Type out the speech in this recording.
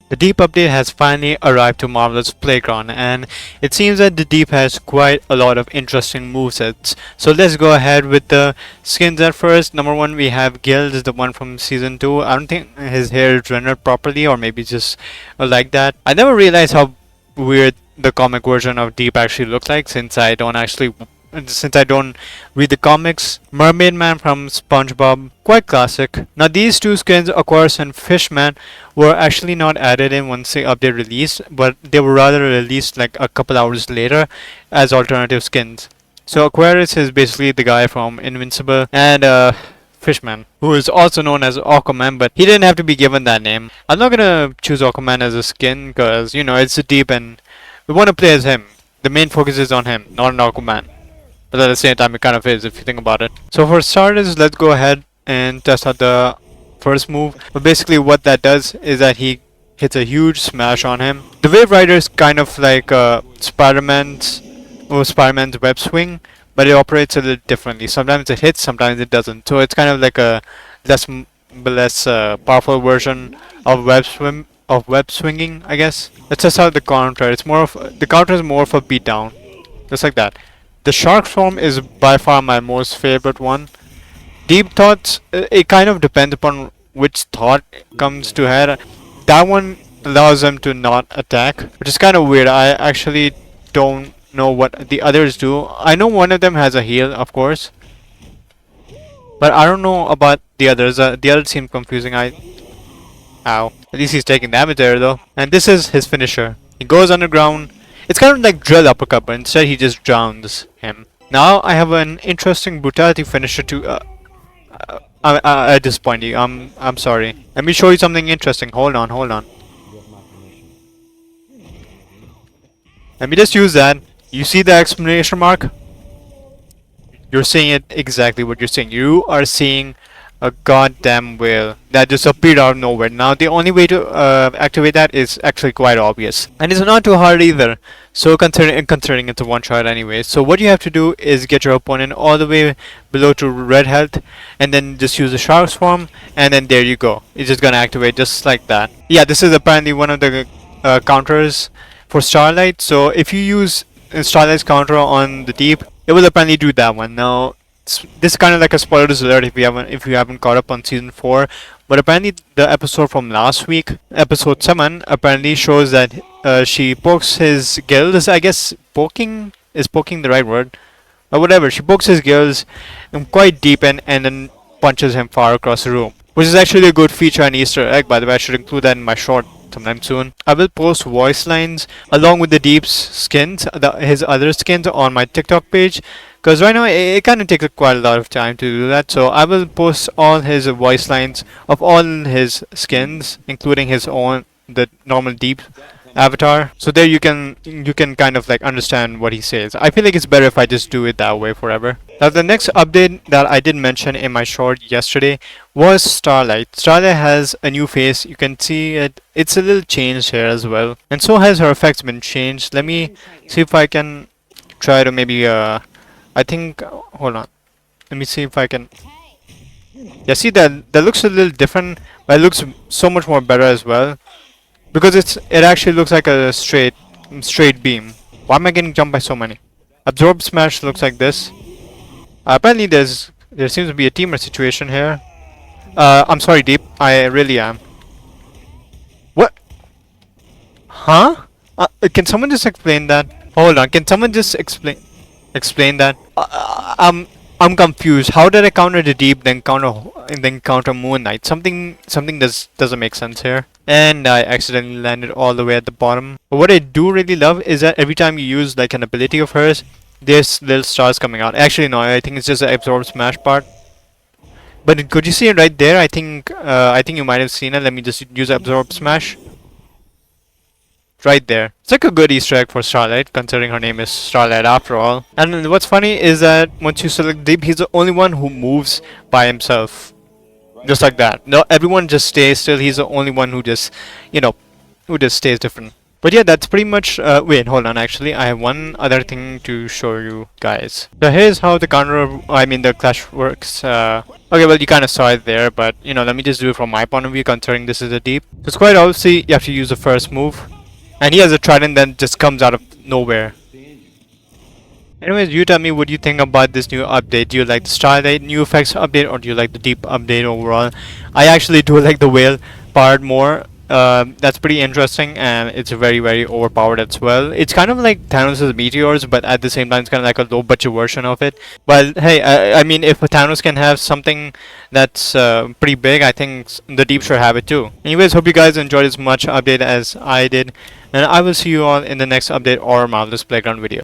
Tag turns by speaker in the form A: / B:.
A: The Deep update has finally arrived to Marvellous Playground, and it seems that the Deep has quite a lot of interesting movesets. So let's go ahead with the skins at first. Number one, we have Guild, is the one from season 2. I don't think his hair is rendered properly, or maybe just like that. I never realized how weird the comic version of Deep actually looks like, since I don't read the comics. Mermaid Man from SpongeBob, quite classic. Now these two skins, Aquarius and Fishman, were actually not added in once the update released, but they were rather released like a couple hours later as alternative skins. So Aquarius is basically the guy from Invincible, and Fishman, who is also known as Aquaman, but he didn't have to be given that name. I'm not gonna choose Aquaman as a skin because, you know, it's a Deep and we want to play as him. The main focus is on him, not on Aquaman. But at the same time, it kind of is if you think about it. So for starters, let's go ahead and test out the first move. But basically what that does is that he hits a huge smash on him. The Wave Rider is kind of like Spider-Man's web swing, but it operates a little differently. Sometimes it hits, sometimes it doesn't. So it's kind of like a less powerful version of web swinging, I guess. Let's test out the counter. The counter is more of a beatdown, just like that. The shark form is by far my most favorite one. Deep thoughts, it kind of depends upon which thought comes to head. That one allows them to not attack, which is kind of weird. I actually don't know what the others do. I know one of them has a heal, of course, but I don't know about the others. The others seem confusing. Ow. At least he's taking damage there though. And this is his finisher. He goes underground. It's kind of like drill uppercut, but instead he just drowns him. Now I have an interesting brutality finisher to I disappoint you. I'm sorry. Let me show you something interesting. Hold on. Let me just use that. You see the exclamation mark? You're seeing it exactly what you're seeing. You are seeing a goddamn whale that just appeared out of nowhere. Now the only way to activate that is actually quite obvious, and it's not too hard either. So considering it's a one shot anyway. So what you have to do is get your opponent all the way below to red health, and then just use the shark's form, and then there you go. It's just gonna activate just like that. Yeah, this is apparently one of the counters for Starlight. So if you use Starlight's counter on the Deep, it will apparently do that one. Now this is kind of like a spoilers alert if you haven't caught up on season 4, but apparently the episode from last week, episode 7, apparently shows that she pokes his gills. I guess poking the right word, or whatever. She pokes his gills quite deep and then punches him far across the room, which is actually a good feature and Easter egg, by the way. I should include that in my short sometime soon. I will post voice lines along with the Deep's skins, his other skins, on my TikTok page, because right now it kind of takes quite a lot of time to do that. So I will post all his voice lines of all his skins, including his own, the normal Deep avatar. So there you can kind of like understand what he says. I feel like it's better if I just do it that way forever. Now the next update that I did mention in my short yesterday was Starlight. Starlight has a new face. You can see it. It's a little changed here as well, and so has her effects been changed. Let me see if I can try to maybe I think hold on. Let me see if I can. Yeah, see that looks a little different, but it looks so much more better as well, because it actually looks like a straight beam. Why am I getting jumped by so many? Absorb Smash looks like this. Apparently there seems to be a teamer situation here. I'm sorry, Deep. I really am. What? Huh? Can someone just explain that? Hold on. Can someone just explain that? I'm confused. How did I counter the Deep, then counter Moon Knight? Something doesn't make sense here. And I accidentally landed all the way at the bottom. But what I do really love is that every time you use like an ability of hers, there's little stars coming out. Actually no, I think it's just the absorb smash part. But could you see it right there? I think you might have seen it. Let me just use absorb smash. Right there. It's like a good Easter egg for Starlight, considering her name is Starlight after all. And what's funny is that once you select Deep, he's the only one who moves by himself. Just like that. No, everyone just stays still. He's the only one who just, who just stays different. But yeah, that's pretty much. Wait, hold on. Actually, I have one other thing to show you guys. So here's how the counter, I mean the clash works. Okay, well you kind of saw it there, but you know, let me just do it from my point of view, considering this is a deep. So it's quite obviously you have to use the first move, and he has a trident that just comes out of nowhere. Anyways, you tell me what you think about this new update. Do you like the Starlight new effects update, or do you like the deep update overall? I actually do like the whale part more. That's pretty interesting, and it's very overpowered as well. It's kind of like Thanos' meteors, but at the same time, it's kind of like a low budget version of it. But hey, I mean, if Thanos can have something that's pretty big, I think the deep should have it too. Anyways, hope you guys enjoyed as much update as I did, and I will see you all in the next update or Marvelous Playground video.